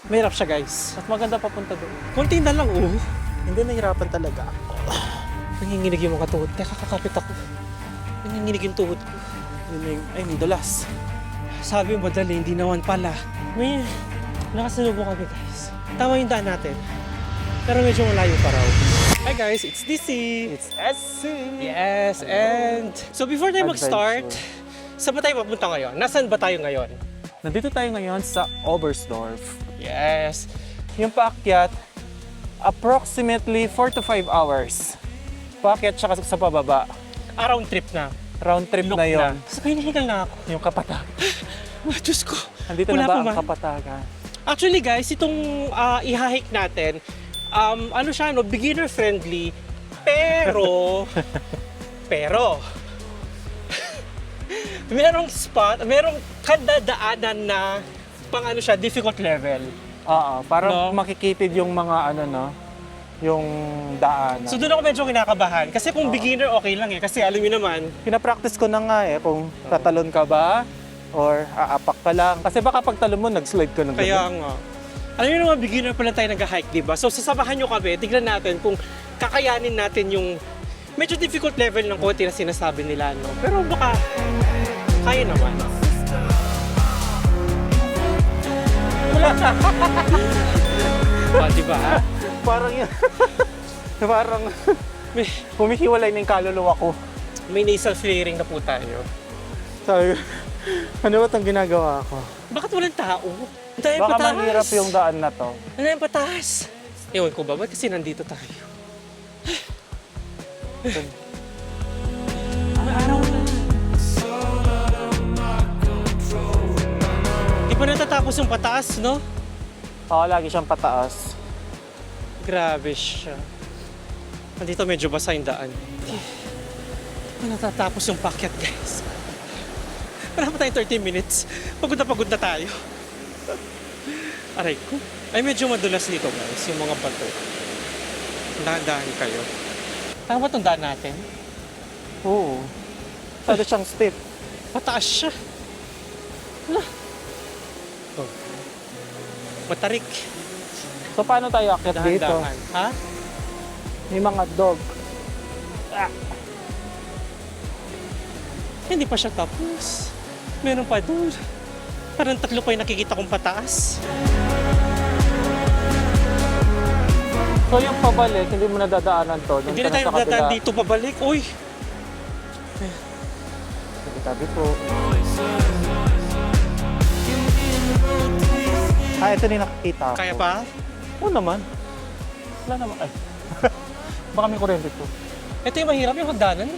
Mahirap siya, guys. Mas maganda papunta doon. Kunti na lang, oh. Hindi, nahirapan talaga ako. Nanginginig yung mga tuhod. Teka, kakapit ako. Nanginginig yung tuhod ko. Ay, may dulas. Sabi mo madali, hindi naman pala. May nakasalubong kami, guys. Tama yung daan natin. Pero medyo malayo pa raw. Hi guys, it's DC. It's SC. Yes, and so before tayo mag-start, saan ba tayo mapunta ngayon? Nasaan ba tayo ngayon? Nandito tayo ngayon sa Oberstdorf. Yes. Yung paakyat, approximately 4 to 5 hours. Paakyat siya sa pababa. Round trip na. Round trip Look na yon. Sa pinahingal na ako. Yung Kapatagan. Diyos ko. Nandito Wala na ba pa ang man. Kapatagan? Actually guys, itong i-hike natin, ano siya, no, beginner friendly, pero, merong spot, merong kadadaanan na pang ano siya, difficult level. Oo, parang No? makikitid yung mga ano no, yung daanan. So doon ako medyo kinakabahan. Kasi kung beginner, okay lang eh. Kasi alam niyo naman, Pinapractice ko na nga eh kung tatalon ka ba or aapak ka lang. Kasi baka pag talon mo, nag-slide ka na doon. kaya nga. Alam niyo naman, beginner pa lang tayo nag-hike, di ba? So sasamahan niyo kami, tignan natin kung kakayanin natin yung medyo difficult level ng konti na sinasabi nila, no? Pero baka kaya naman. Di ba? Parang yun. Parang May, humihiwalay na yung kaluluwa ko. may nasal flaring na po tayo. Sabi ko, ano ba itong ginagawa ko? Bakit walang tao? Ang dami Baka pataas. mahirap yung daan na to. Ang dami pataas. Ewan ko ba? Ba't kasi nandito tayo? Araw na. Di pa natatapos yung pataas, no? Oo, lagi siyang pataas. Grabe siya. Nandito medyo basa yung daan. Di pa natatapos yung pakyat, guys. Wala pa tayong 30 minutes. Pagod na tayo. Aray ko. Ay, medyo madulas dito, guys. Yung mga bato. Dahan-dahan kayo. Tama ba itong daan natin? Oo. Masyado siyang stiff. Pataas siya. Hala. Oh. Matarik. So paano tayo akyat dito? Dahan-dahan. Ha? May mga dog. Hindi pa siya tapos. Meron pa doon. Parang 3 pa yung nakikita kong pataas. So yung pabalik, hindi mo nadadaanan to. Doon Hindi ka na tayo sa kabila. dadaan dito pabalik. Uy! Tabi po. Ito na yung nakikita ko. Kaya pa? Oo naman. Wala naman. Ay. Baka may kuryente to. Ito yung mahirap yung hagdanan.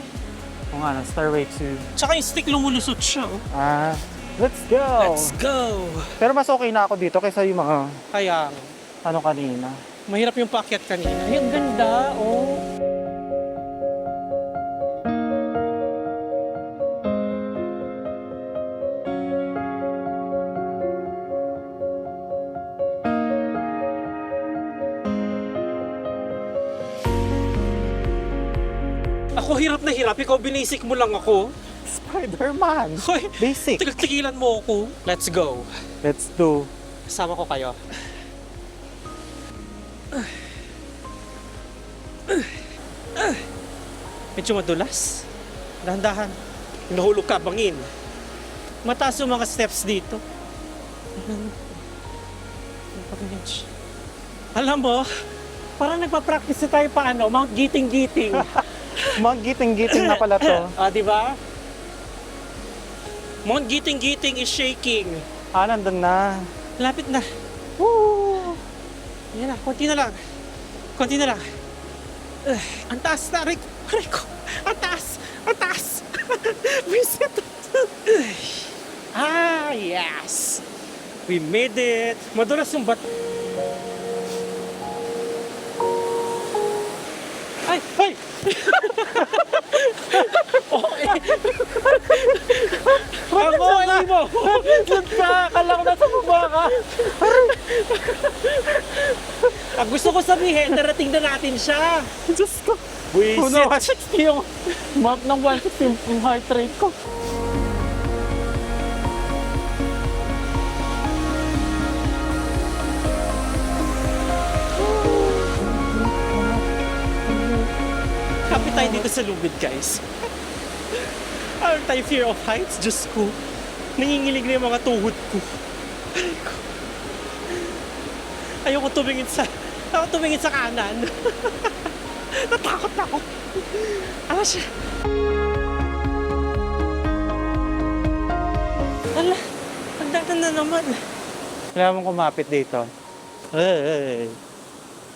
Oo nga, Starway 2. Tsaka yung stick lumulusot siya. Oh. Let's go! Let's go! Pero mas okay na ako dito kaysa yung mga Kaya, ano kanina. mahirap yung paakyat kanina. Ay, ang ganda. Oh. Ako hirap na hirap. Ikaw binisik mo lang ako. Spider-Man! Hoy, Basic! tigilan mo ako. Let's go. Let's do. Kasama ko kayo. Medyo madulas. Dahan-dahan. Nahulog ka, bangin. Mataas yung mga steps dito. Alam mo, parang nagpa-practice na tayo paano, Mount Giting-Giting. Mga giting-giting na pala to. Di ba? Mount Giting-Giting is shaking. Nandun na. Lapit na. Woo! Yan na, konti na lang. Konti na lang. Ang taas na, aray ko. Ang taas! Ang taas! Visit! Yes! We made it! Madulas yung bato. Ay! Ay! Okay. Ang okay mo! Akala ko nasa baba ka. Ang gusto ko sabihin, narating na natin siya. Diyos ko. Buisit. 160 yung mark ng 160 yung heart rate ko. tayo dito sa lubid, guys. Meron tayo fear of heights, Diyos ko. Nanginginig na yung mga tuhod ko. Aray ko. Ayoko tumingin sa kanan. Natakot ako. Ano siya? Ala, ang dagan na naman. Kailangan mong kumapit dito. Hey,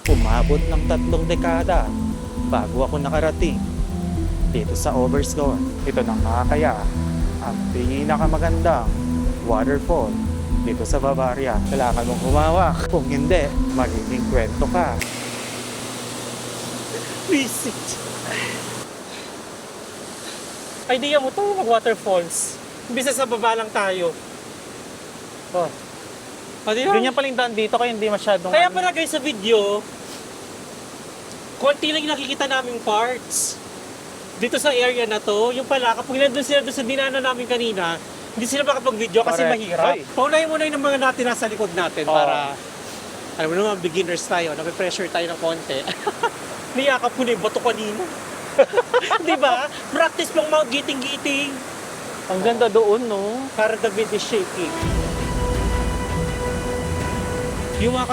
umabot ng 3 dekada bago ako nakarating dito sa Oberstdorf. Ito na nga kaya ang pinakamagandang waterfall dito sa Bavaria. Kailangan mong humawak. Kung hindi, magiging kwento ka. Visit. Idea mo to, mag-waterfalls. Imbis na sa baba lang tayo. Oh, ganyan pala yung daan dito kaya hindi masyadong... Kaya pala guys sa video, konti lang yung nakikita naming parts. Dito sa area na to, yung pala, kapag nandun sila doon sa dinaanan namin kanina, hindi sila makapag-video kasi Correct. mahirap. Ay. Paunahin muna yung mga natin nasa likod natin para, alam mo naman, beginners tayo, nape-pressure tayo ng konti. Niyakap ko na yung bato kanina. Di ba? Practice pang mga giting-giting. Ang ganda doon, no? Para the wind is shaking. Yung mga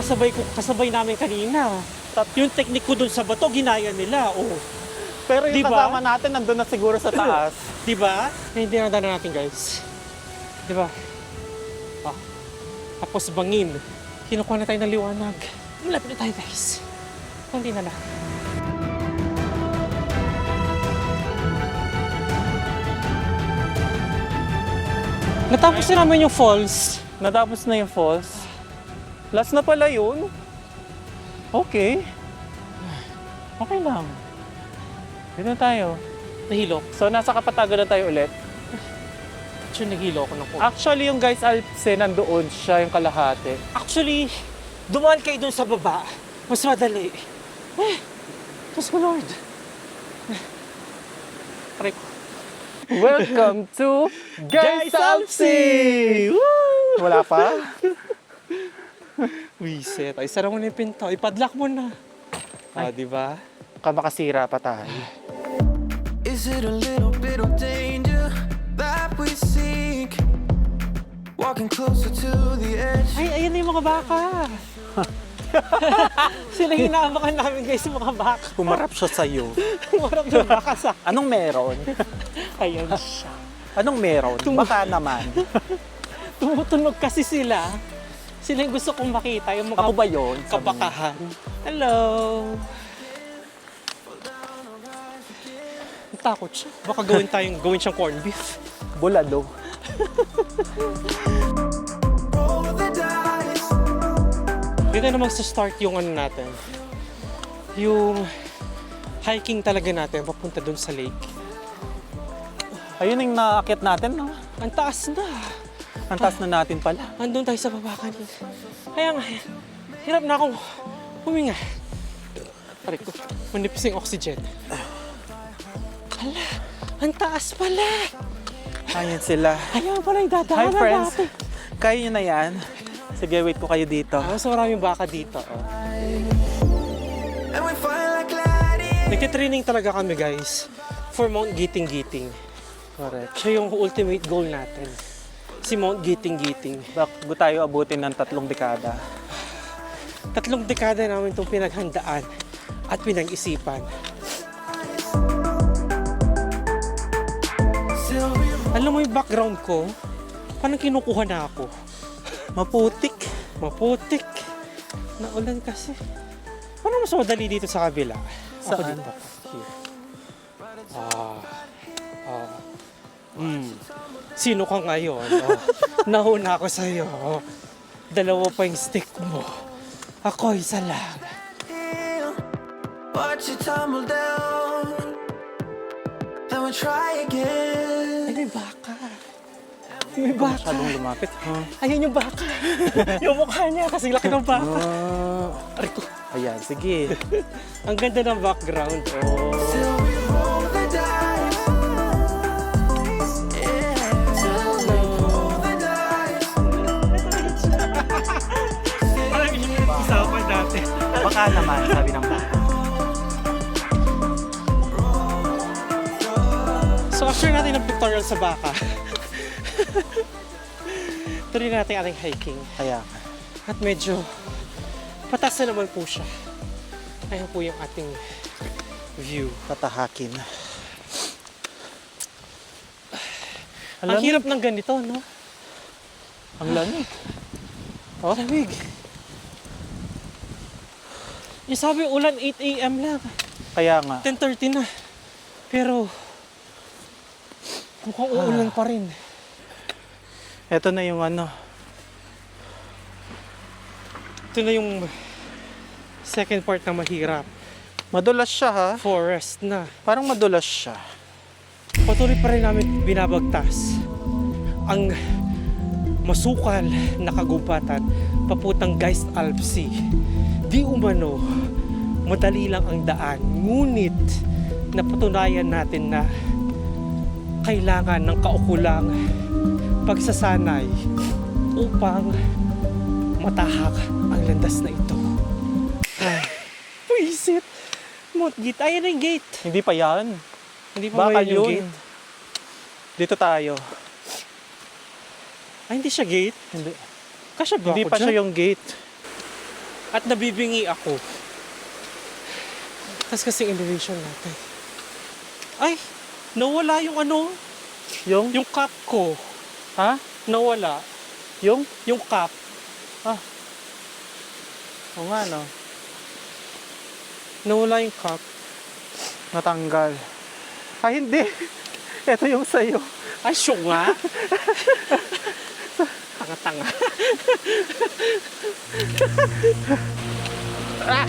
kasabay namin kanina, yung technique ko dun sa bato, ginaya nila. Oh. Pero yung Diba? kasama natin nandun na siguro sa taas. Di ba? Hindi na dana natin, guys. Di ba? Ah. Tapos bangin. Kinukuha na tayo ng liwanag. Malapit na tayo, guys. Hindi na lang. Natapos na namin yung falls. Natapos na yung falls. Last na pala yun. Okay. Okay lang. Dito na tayo. Nahilo. So, nasa Kapatagan na tayo ulit. Actually, naghilo ako ng falls. Actually, yung guys Alps, nandoon siya yung kalahati. Actually, dumaan kayo dun sa baba. Mas madali. Diyos ko, Lord. Aray ko. Welcome to Guys Alpsi! Wala pa? Wiset. Ay, sara mo na yung pinto. Ipadlock mo na. Ah, di ba? Kamakasira pa tayo. Is it a little bit of danger that we seek? Walking closer to the edge. Ay, ayun na yung mga baka. Sila yung inaabakan namin, guys, yung mga baka. Kumarap siya sa'yo. Marap yung baka sa... Anong meron? Ayan siya. Anong meron? Baka naman. Tumutunog kasi sila. Sila yung gusto kong makita, yung mga Ako ba yun? kabakahan. Hello! Takot siya. Baka gawin siyang corned beef. Bulalo. Roll the dice. Dito na magsa-start yung ano natin. Yung hiking talaga natin papunta dun sa lake. Ayun yung naakit natin, no? Ang taas na. Ang taas na natin pala. Andun tayo sa baba kanina. Kaya nga, hirap na akong huminga. Pare ko, manipis yung oxygen. Hala, ang taas pala. Ayan sila. Ayaw pala yung Hi dadaanan friends. natin. Kaya nyo na yan. Sige, wait ko kayo dito. Mas maraming baka dito. Oh. And we fly like gladiators. Nagtitraining talaga kami, guys, for Mount Giting-Giting. Correct. Siya yung ultimate goal natin. Si Mount Giting-Giting. Bago tayo abutin ng 3 dekada. 3 dekada namin itong pinaghandaan at pinag-isipan. Still we Alam mo yung background ko? Parang kinukuha na ako. Maputik. Maputik. Naulan kasi. Parang mas madali dito sa kabila. Ako Saan? dito. Here. Sino ka ngayon? Oh, nahuna ako sa'yo. Oh, 2 pa yung stick mo. Ako isa lang. feel, watch you tumble down. Then we try again. Ay, may baka. May baka. Masyadong lumapit. Ayun yung baka. Yung mukha niya kasi laki ng baka. Aray ko. Ayan, sige. Ang ganda ng background. Oh. Still we roll the dice. Yeah. Still we roll the dice. Parang yung usapan natin. Baka naman, sabi ng baka. after natin ng pictorial sa baka, tuloy natin ating hiking. Kaya nga. At medyo patas na naman po siya. Ayan po yung ating view. Tatahakin. Ang hirap ng ganito, no? Ang lamig. Oh, lamig. Yung sabi ulan 8 a.m. lang. Kaya nga. 10:30 na. Pero mukhang uulan pa rin. Ito na yung ano. Ito na yung second part na mahirap. Madulas siya ha. Forest na. Parang madulas siya. Patuloy pa rin namin binabagtas ang masukal na kagubatan papuntang Geist Alpsee. Di umano, madali lang ang daan. Ngunit, napatunayan natin na kailangan ng kaukulang pagsasanay upang matahak ang landas na ito. Ay, puisit! Mount Gate. Ayan na yung gate. Hindi pa yan. Hindi pa ba Bakal yun yung yun. gate? Dito tayo. Ay, hindi siya gate. Hindi. Kasya ba Hindi ako pa dyan? siya yung gate. At nabibingi ako. Tapos kasing elevation natin. Ay! Nawala yung ano? Yung? Yung cap ko. Ha? Nawala. Yung? Yung cap. O nga no. Nawala yung cap. Natanggal. Ay hindi. Ito yung sa'yo. Ay, syok nga. Tanga-tanga. Ah!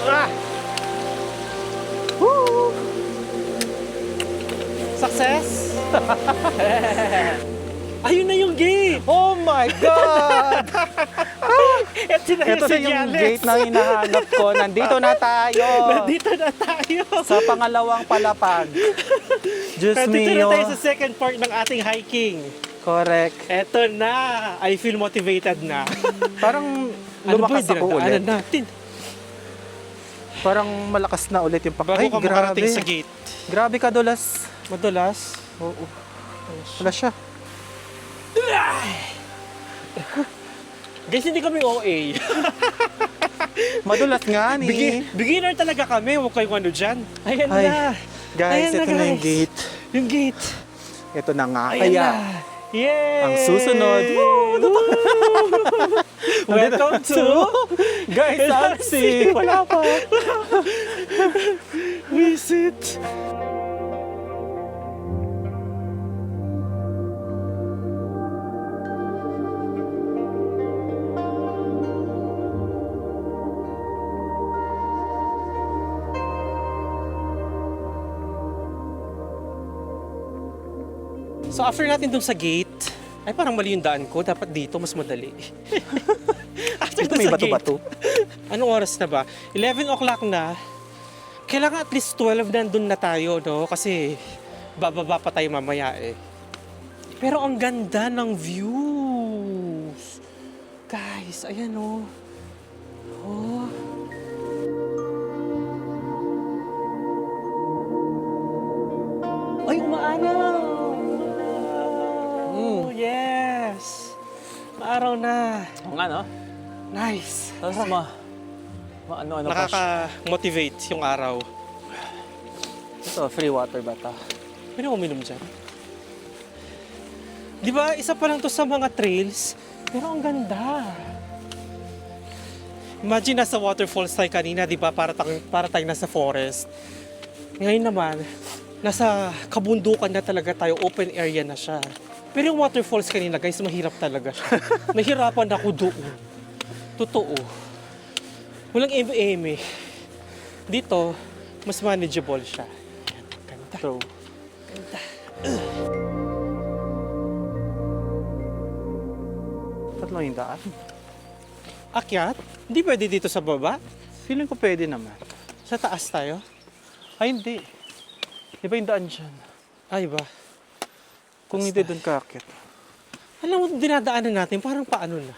Ah! Woo! Success! Ayun na yung gate! Oh my God! Ito na Ito na yung senyales. gate na hinahanap ko. Nandito na tayo. Nandito na tayo. Sa pangalawang palapag. Diyos Nandito na mio. tayo sa second part ng ating hiking. Correct. Eto na. I feel motivated na. Parang Ano ba lumakas yung ako ulit. dinadaanan natin? Parang malakas na ulit yung Bago Ay, ka grabe. makarating sa gate. Grabe ka, Dulas. Madulas. Oo. Wala siya. Guys, hindi kami OA. Madulas nga ni. Beginner talaga kami. Huwag kayong ano dyan. Ayan Ay, na. Guys, Ayan ito na yung guys. gate. Yung gate. Ito na nga. Ayan Kaya, na. Yay! ang susunod. Welcome to Guys, Alpsee. Wala pa. Visit. So after natin dun sa gate, ay parang mali yung daan ko. Dapat dito, mas madali. After Dito dun may sa gate, bato-bato. anong oras na ba? 11 o'clock na. Kailangan at least 12 nandun na tayo, no? Kasi bababa pa tayo mamaya eh. Pero ang ganda ng views. Guys, ayan oh. Oh. Ay, umaaraw! Yes! Maaraw na. Oo nga, no? Nice. Tapos ano-ano pa siya. Nakaka-motivate yung araw. Ito, free water ba ito? Pwede mo uminom dyan. Di ba, isa pa lang to sa mga trails, pero ang ganda. Imagine nasa waterfalls tayo kanina, di ba? Para tayo nasa forest. Ngayon naman, nasa kabundukan na talaga tayo, open area na siya. Pero yung waterfalls kanina, guys, mahirap talaga siya. Nahirapan ako doon. Totoo. Walang eme-eme. Dito, mas manageable siya. Ayan, ganda. True. Ganda. Tatlo yung daan. Akyat? Hindi pwede dito sa baba? Feeling ko pwede naman. Sa taas tayo? Ay, hindi. Di ba yung daan dyan? Ay ba? Kung hindi doon kakit. Alam mo, dinadaanan natin, parang paano na?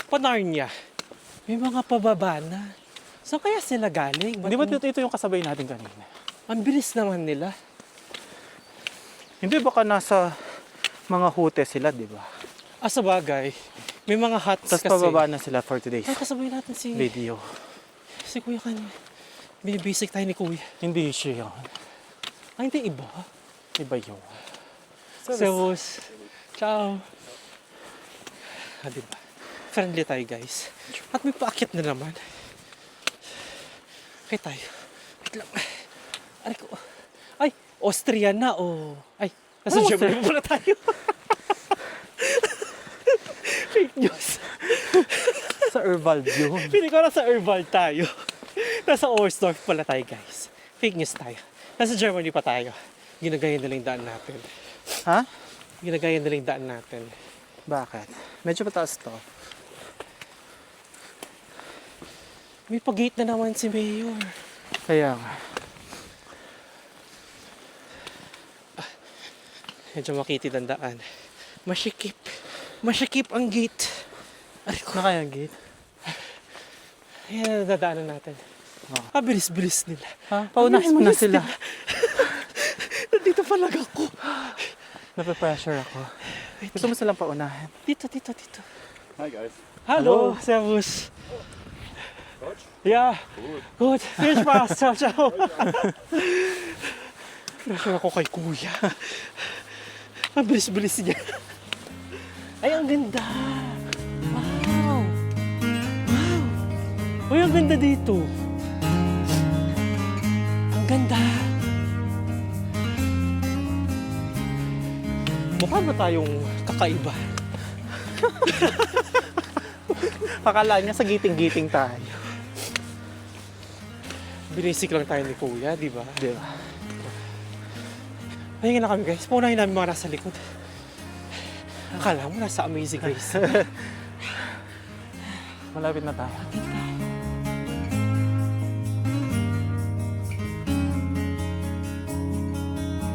Pa-Narnia. May mga pababa na. Saan kaya sila galing? Hindi ba ito yung kasabay natin kanina? Ang bilis naman nila. Hindi baka nasa mga hute sila, di ba? Sa bagay, may mga huts Tapos kasi. pababa na sila for today's Ay, kasabay natin video. si Kuya kanina. Binibisik tayo ni Kuya. Hindi siya yun. Ay, hindi iba. Iba yun. Servus. Ciao. Diba? Friendly tayo, guys. At may paakyat na naman. Okay tayo. Wait lang. Aray ko. Ay, Austrian na, oh. Ay, nasa Germany muna tayo. Fake news. Sa Urval yun. Pili ko na sa Urval tayo. Nasa Oberstdorf pala tayo, guys. Fake news tayo. Nasa Germany pa tayo. Ginagaya na lang yung daan natin. Ha? Ginagaya na lang yung daan natin. Bakit? Medyo mataas to. May pag-gate na naman si Mayor. Kaya nga. Medyo makitid ang daan. Masikip. Masikip ang gate. Aray ko. Na kaya ang gate? Ayan, nadadaanan natin. Oh. Bilis-bilis nila. Ha? Paunahin mo na Bilis sila. Nandito pa lang ako. Nape-pressure ako. Gusto mo silang paunahin? Dito. Hi guys. Hello, servus. Deutsch? Ja, gut. Viel Spaß. Ciao, ciao. Pressure ako kay Kuya. Ang bilis-bilis niya. Ay, ang ganda. Wow. Wow. Uy, ang ganda dito. Ang ganda. Mukha ba tayong kakaiba? Akala niya sa giting-giting tayo. Binisik lang tayo ni Kuya, di ba? Di ba? Pahinga na kami, guys. Paunahin namin mga nasa likod. Akala mo nasa Amazing Grace. Malapit na tayo.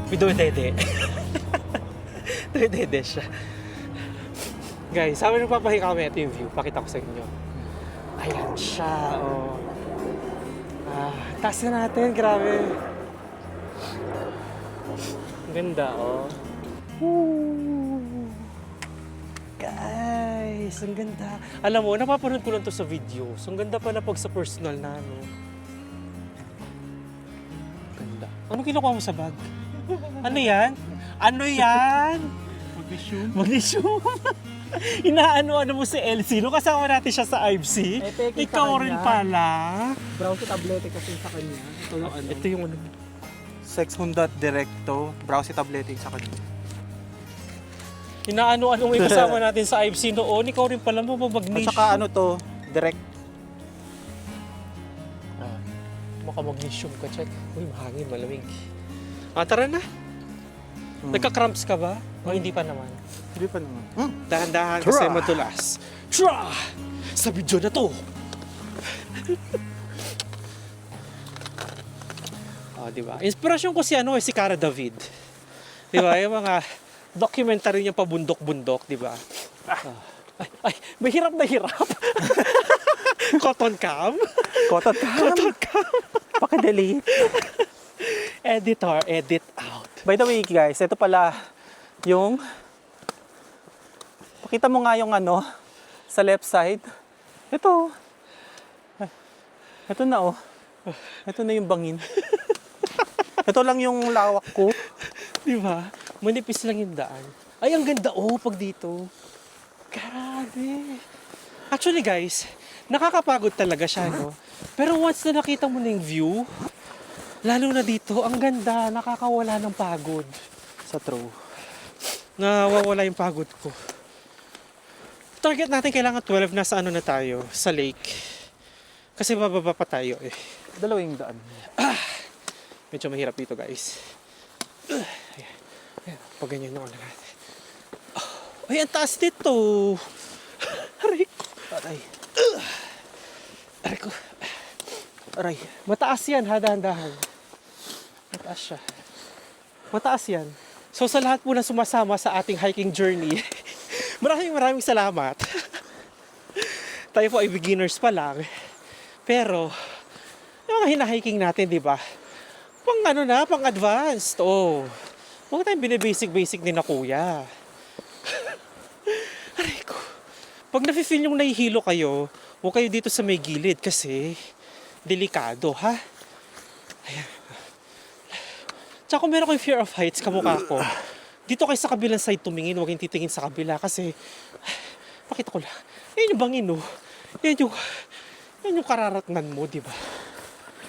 May dede. Dede siya. Guys, sabi nung papahinga kami, ito yung view. Pakita ko sa inyo. Ayan siya, oh. Taas na natin, grabe. Ang ganda, oh. Woo! Guys, ang ganda. Alam mo, napapanood ko lang to sa video. So, ang ganda pala pag sa personal na, no? Ganda. Ano kinukuha mo sa bag? Ano yan? Ano yan? Magnesium. Inaano-ano mo si Elsie. Nung kasama natin siya sa IFC, ikaw rin pala. Browse tablete kasi sa kanya. Ito yung ano. Ito yung ano. Sex Hundat Directo. Browse tableting sa kanya. Inaano-ano mo yung kasama natin sa IFC noon, ikaw rin pala mo At magnesium. saka ano to? Direct. Maka magnesium ka, check. Uy, mahangin, malamig. Tara na. Nagka-cramps ka ba? O hindi pa naman? Hindi pa naman. Dahan-dahan Tra! kasi matulas. Tra! Sa video na to. Diba? Inspirasyon ko si si Cara David. Diba? Yung mga documentary niya pabundok-bundok, diba? Ay, mahirap na hirap. Cotton cam. Cotton cam. Paki-delete. Editor, edit out. By the way guys, ito pala yung pakita mo nga yung ano sa left side. Ito. Ay, ito na oh. Ito na yung bangin. Ito lang yung lawak ko. Diba? Manipis lang yung daan. Ay, ang ganda pag dito. Grabe. Actually guys, nakakapagod talaga siya, no? Pero once na nakita mo na yung view, lalo na dito, ang ganda, nakakawala ng pagod. Sa true. Nawawala yung pagod ko. Target natin kailangan 12 na sa ano na tayo, sa lake. Kasi bababa pa tayo eh. Dalawa yung daan. Medyo mahirap dito guys. Ayan, pag ganyan yung ano natin. Ay, ang taas dito. Aray ko. Aray. Aray ko. Aray. Mataas yan ha, dahan-dahan. Mataas siya. Mataas yan. So sa lahat po na sumasama sa ating hiking journey, maraming salamat. Tayo po ay beginners pa lang. Pero, yung mga hinahiking natin, di ba? Pang ano na, pang advanced. Oh. Huwag tayong binibasic-basic ni na kuya. Aray ko. Pag nafe-feel yung nahihilo kayo, huwag kayo dito sa may gilid kasi delikado, ha? Ayan. Tsaka kung meron kayong fear of heights, kamukha ko, dito kayo sa kabilang side tumingin, huwag kayong titingin sa kabila kasi, pakita ko lang, yan yung bangin, oh. Yan yung kararatnan mo, di ba?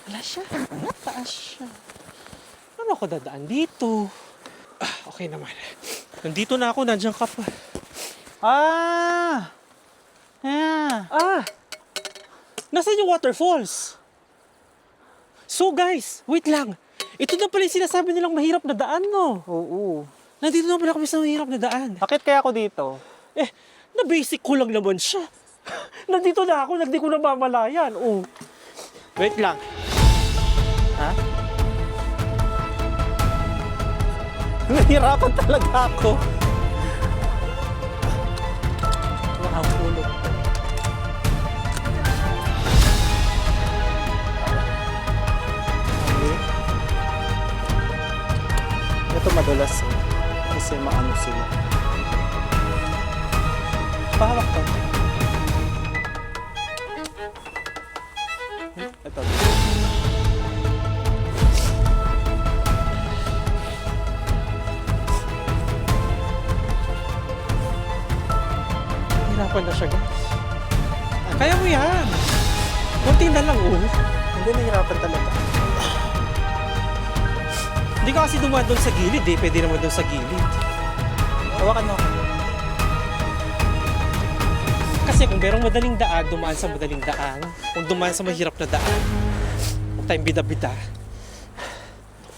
Wala siya. Taas siya. Ano ako dadaan dito? Okay naman. Nandito na ako, nandiyan ka pa. Yeah. Nasaan yung waterfalls? So guys, wait lang. Ito na pala yung sinasabi nilang mahirap na daan, no? Oo. Nandito na pala kami sa mahirap na daan. Bakit kaya ako dito? Na basic ko lang naman siya. Nandito na ako, hindi ko na mamalayan. Oh. Wait lang. Ha? Nahihirapan talaga ako. Wow, ulo. Ito madulas kasi maano sila. Pahawak to. Ito. Hirapan na siya, guys. Kaya mo yan. Kunti na lang, oh. Hindi, nahihirapan talaga. Hindi ka kasi dumaan doon sa gilid, eh. Pwede naman doon sa gilid. Hawakan mo ako. Kasi kung merong madaling daan, dumaan sa madaling daan. Kung dumaan sa mahirap na daan, huwag tayong bida-bida.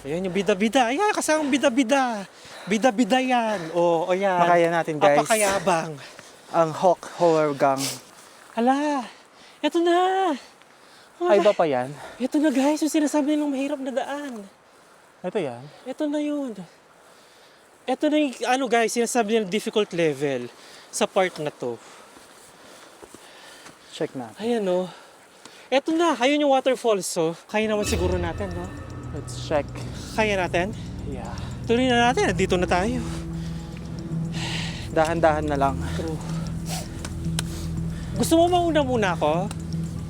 Ayan yung bida-bida. Ayan, kasama bida-bida. Bida-bida yan. O yan. Makaya natin, guys. Apakayabang. Ang Hawk Horror Gang. Hala, eto na. Ay, iba pa yan? Eto na guys, yung sinasabi nilang mahirap na daan. Ito yan. Eto na yun. Eto na yung, ano guys, sinasabi nilang difficult level sa part na to. Check na. Ayan o. Eto na, ayun yung waterfalls so. Kaya naman siguro natin, no? Let's check. Kaya natin? Yeah. Tuloy na natin, dito na tayo. Dahan-dahan na lang. True. Gusto mo mauna muna ako?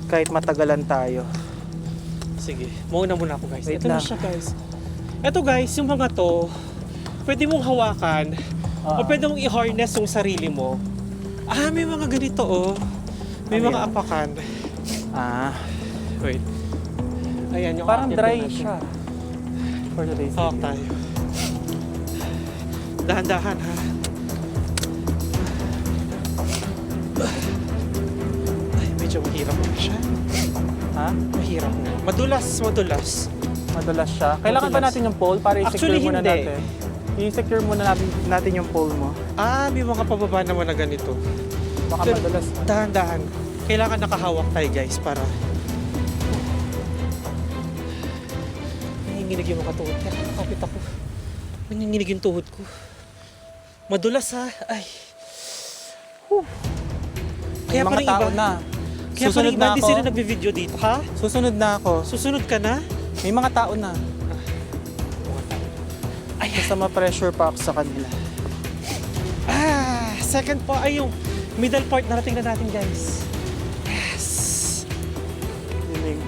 Kahit matagalan tayo. Sige, mauna muna ako guys. Wait Ito na lang. siya guys. Ito guys, yung mga to, pwede mong hawakan o pwede mong i-harness yung sarili mo. May mga ganito oh. May Ano mga yan? apakan. Wait. Ayan yung Parang aakyat dry natin. siya. For today's Hawak video. tayo. Dahan-dahan ha. Ay, medyo mahirap na siya. Ha? Mahirap na. Madulas. Madulas siya. Kailangan ba Madulas. natin yung pole para i-secure Actually, muna hindi. natin? I-secure muna natin yung pole mo. May mga pababa naman na ganito. Baka Pero, madulas. dahan-dahan. Kailangan nakahawak tayo guys para nanginginig yung mga tuhod. Kaya kakapit ako. Nanginginig yung tuhod ko. Madulas ha. Ay. Whew. Kaya Yung parang mga tao iba. na. Kaya Susunod parang iba na hindi ako. sila nagbe-video dito. Ha? Susunod na ako. Susunod ka na? May mga tao na. Ay, Basta ma-pressure pa ako sa kanila. second po ay yung middle part narating na natin guys. Yes.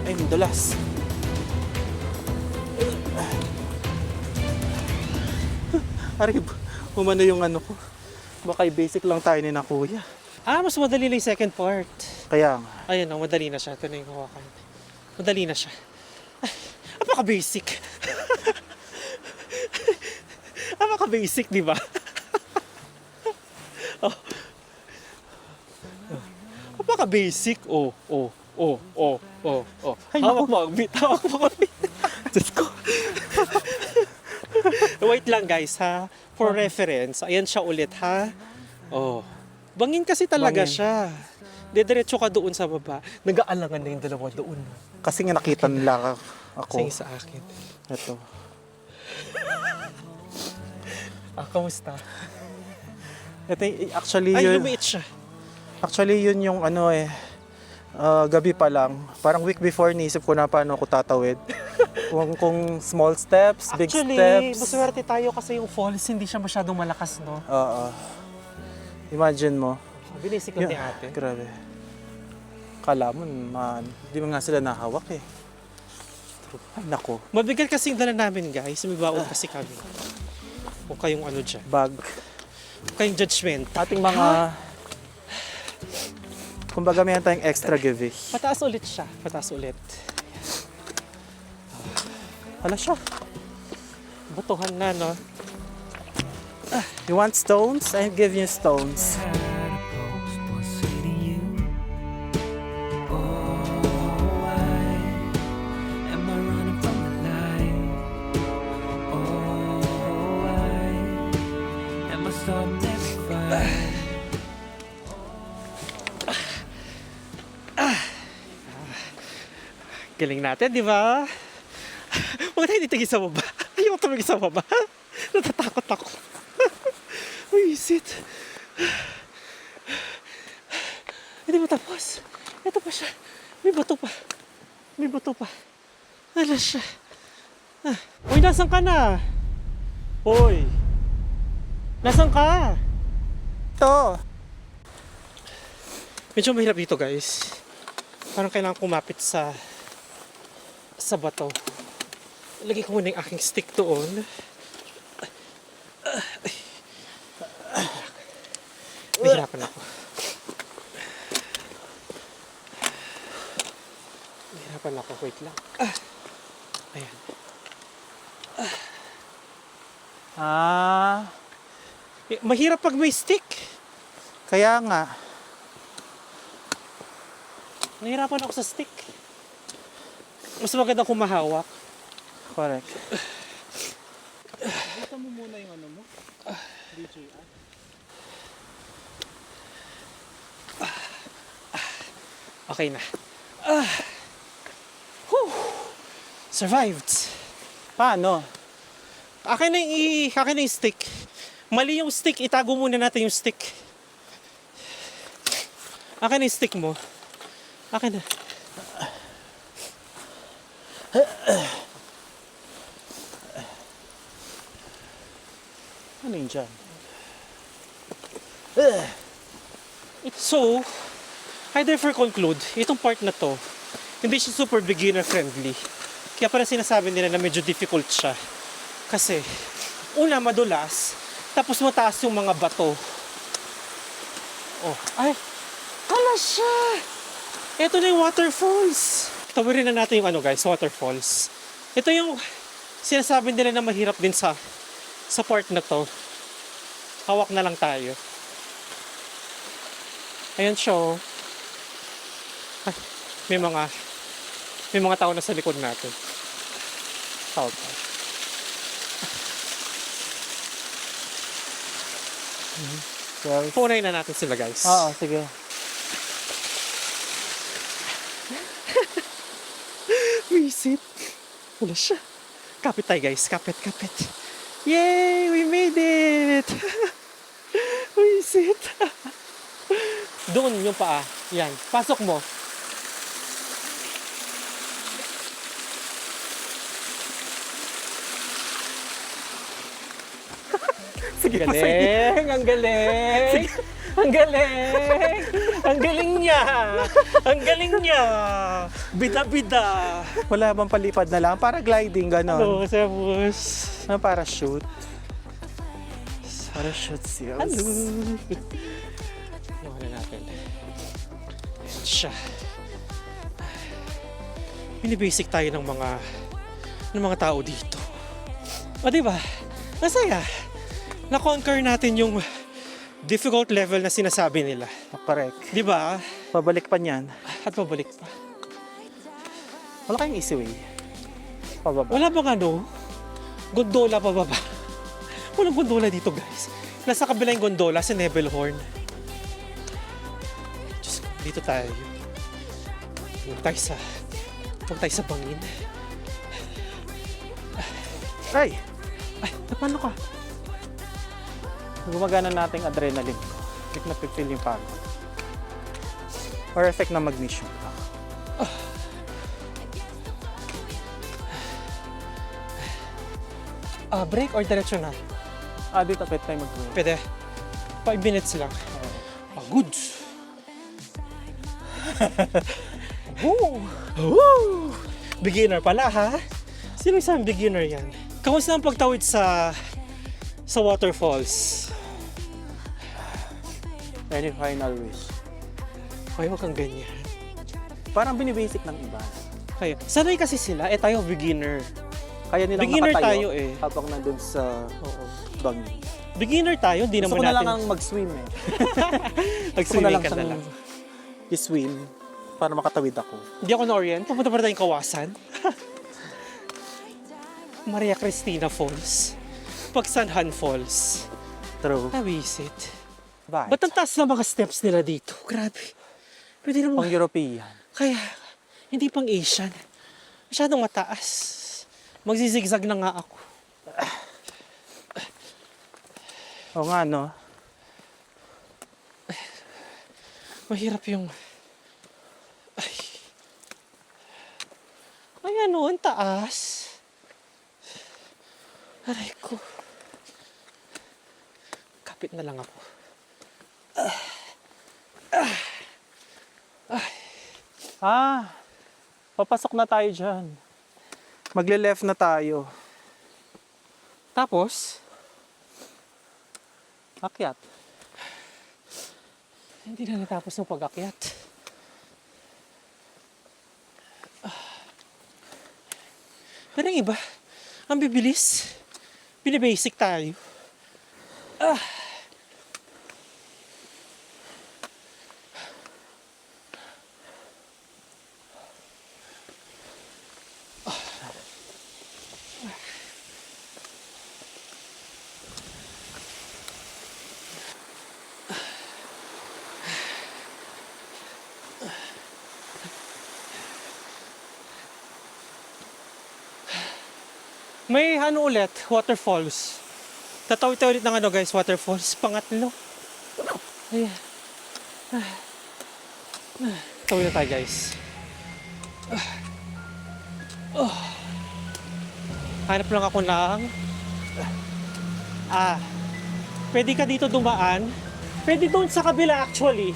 Ay, madulas. Aray, umano yung ano ko. Baka basic lang tayo ni na kuya. Mas madali na yung second part. Kaya nga. Ayan o, madali na siya. Ito na yung hawakan. Madali na siya. Apaka-basic. Apaka-basic, di ba? Oh. Apaka-basic. Oh. Ay, Hawak naku. mo, Agbit. Hawak mo, Agbit. Diyos ko. Wait lang guys ha. For reference, ayan siya ulit ha. Oh. Bangin kasi talaga Bangin. siya. Dediretso ka doon sa baba. Nag-aalangan na yung dalawa doon. Kasi nga nakita nila ako. Sige sa akin. Ito. Kamusta? Ito actually Ay, yun. lumiit siya. Actually yun yung ano Gabi pa lang. Parang week before, niisip ko na paano ako tatawid. kung small steps, big Actually, steps. maswerte tayo kasi yung falls hindi siya masyadong malakas, no? Oo. Imagine mo. Binisik lang ni ate. Grabe. Kala mo, di mo nga sila nahawak eh. Ay, nako. Mabigal kasing dala namin, guys. May baon kasi kami. Huwag kayong ano dyan. Bag. Huwag kayong judgment. Ating mga... Kumbaga mayroon tayong extra give eh. Pataas ulit siya. Pataas ulit. Hala siya. Batuhan na, no? You want stones? I'll give you stones. Galing natin, di ba? Huwag tayo dito sa baba. Ayaw tumigil sa baba. Natatakot ako. Uy, sit. Hindi mo tapos. Ito pa siya. May bato pa. May bato pa. Ala siya. Uy, nasan ka na? Uy. Nasan ka? Ito. Medyo mahirap dito, guys. Parang kailangan kumapit sa bato. Lagay ko muna yung aking stick doon. Mahirapan ako. Mahirapan ako. Wait lang. Ayan. Mahirap pag may stick. Kaya nga. Nahirapan ako sa stick. Mas maganda kung mahawak. Correct. Gusto mo muna yung ano mo? DJI. Okay na. Survived. Paano? Akin na yung stick. Mali yung stick. Itago muna natin yung stick. Akin na yung stick mo. Akin na. Ano yun dyan? So, I therefore conclude, itong part na to, hindi siya super beginner friendly. Kaya parang sinasabi nila na medyo difficult siya. Kasi, una madulas, tapos mataas yung mga bato. Oh, ay, hala siya! Ito na yung waterfalls. Tawirin na natin yung ano guys, waterfalls. Ito yung sinasabi nila na mahirap din sa part na to. Hawak na lang tayo. Ayan siya. Oh. Ay, may mga tao na sa likod natin. Tao pa. Well, Punayin na natin sila guys. oo, sige. Visit. Wala siya. Kapit tayo guys. Kapit. Yay! We made it! Visit. Doon yung paa. Yan. Pasok mo. Sige, Galing! Ang galing! Ang galing! Ang galing niya! Ang galing niya! Bida-bida! Wala bang palipad na lang? Para gliding, gano'n. Hello, Sebus! Ano, parachute? Parachute seals. Hello! Ano natin? Ayan siya. Binibasic tayo ng mga tao dito. O diba? Masaya. Na-conquer natin yung difficult level na sinasabi nila. Correct. Di ba? Pabalik pa niyan. At pabalik pa. Wala kayong easy way. Pababa. Wala bang ano? Gondola pababa. Walang gondola dito guys. Nasa kabila yung gondola sa Nebelhorn. Diyos ko, dito tayo. Huwag tayo sa bangin. Ay! Ay, paano ka? Gumagana nating adrenaline. Hindi ko napipil yung pagod. Or effect ng magnesium. Break or diretso na? Dito pwede tayo mag-break. Pwede. 5 minutes lang. Good. Woo! Woo! Beginner pala, ha? Sino isang beginner yan? Kamusta ang pagtawid sa waterfalls? Any final wish? Ay, huwag kang ganyan. Parang binibasic ng iba. Kaya, sanay kasi sila, tayo beginner. Kaya nilang Beginner nakatayo tayo eh. habang nandun sa Oo. bangin. Beginner tayo, hindi Gusto naman ko na lang natin... ang mag-swim eh. Mag-swimming ka na lang. I-swim para makatawid ako. Hindi ako na-orient. Pupunta pa tayong Kawasan. Maria Cristina Falls. Pagsanhan Falls. True. Nawisit. Bakit? Ba't ang taas na mga steps nila dito? Grabe. Pwede naman. Pang European. Kaya, hindi pang Asian. Masyadong mataas. Magzizigzag na nga ako. Oo nga, no? Mahirap yung... Ay, ano, ang taas. Aray ko. Kapit na lang ako. Papasok na tayo dyan. Magle-left na tayo. Tapos, Akyat. hindi na natapos ng pag-akyat. Pero yung iba, ang bibilis. Binibasic tayo. May ano ulit, waterfalls. Tatawid tayo ulit ng ano guys, waterfalls. Pangatlo. Ayan. Tawid na tayo guys. Hanap lang ako ng... Pwede ka dito dumaan. Pwede doon sa kabila actually.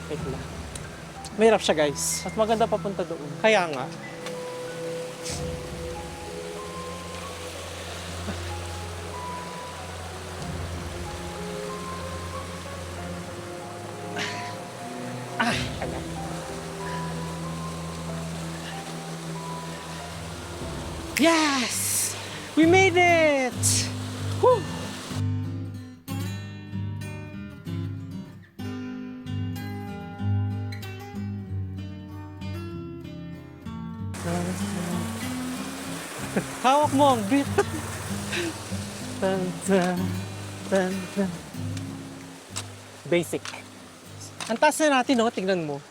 Wait lang. Mahirap siya guys. Mas maganda papunta doon. Kaya nga. Ayan. Yes! We made it! Whew! Hawak mo ang beat. Tan, tan, tan, tan. Basic. Ang taas na natin, no? Tingnan mo.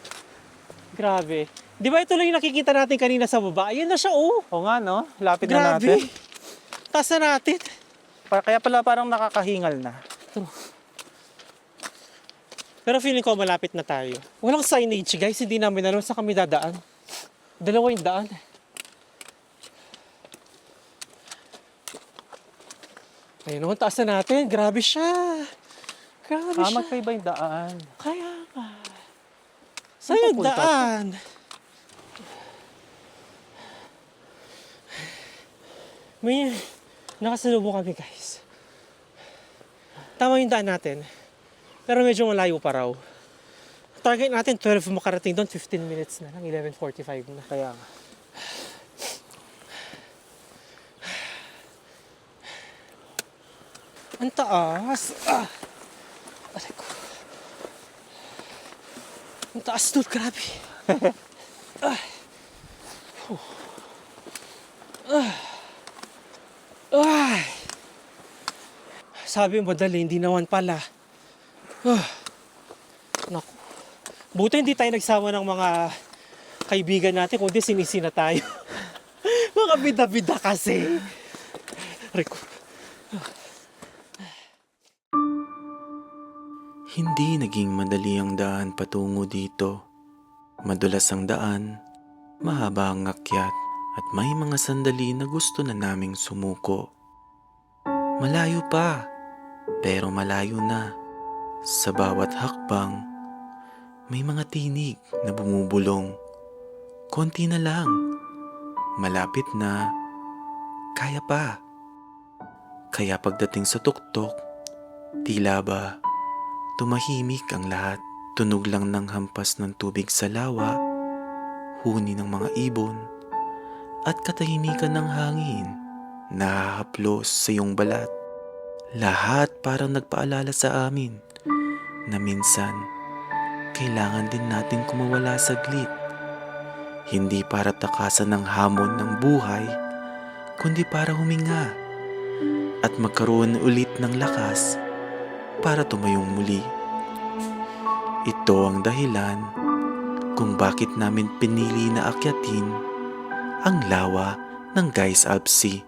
Grabe. Di ba ito lang yung nakikita natin kanina sa baba? Ayan na siya, oh. Oo nga, no? Lapit na Grabe. natin. Taas na natin. Kaya pala parang nakakahingal na. Pero feeling ko malapit na tayo. Walang signage, guys. Hindi namin alam saan kami dadaan. Dalawa yung daan. Ayun, oh, taas na natin. Grabe siya. Grabe siya. Magkaiba yung daan. Kaya nga. Saan yung pupunta? daan? May nakasalubong kami, guys. Tama yung daan natin. Pero medyo malayo pa raw. Target natin 12 makarating doon, 15 minutes na lang, 11:45 na. Kaya nga. Ang taas. Aray ko. Ang taas doon, grabe. Ay. Sabi mo dali, hindi naman pala. Naku. Buti hindi tayo nagsama ng mga kaibigan natin, kundi sinisi na tayo. Mga bida-bida kasi. Rico. Hindi naging madali ang daan patungo dito. Madulas ang daan, mahaba ang akyat, at may mga sandali na gusto na naming sumuko. Malayo pa, pero malayo na. Sa bawat hakbang, may mga tinig na bumubulong. Konti na lang, malapit na, kaya pa. Kaya pagdating sa tuktok, tila ba tumahimik ang lahat. Tunog lang ng hampas ng tubig sa lawa, huni ng mga ibon, at katahimikan ng hangin na hahaplos sa iyong balat. Lahat parang nagpaalala sa amin na minsan kailangan din natin kumawala saglit. Hindi para takasan ng hamon ng buhay, kundi para huminga at magkaroon ulit ng lakas para tumayong muli. Ito ang dahilan kung bakit namin pinili na akyatin ang lawa ng Guy's Alps Sea.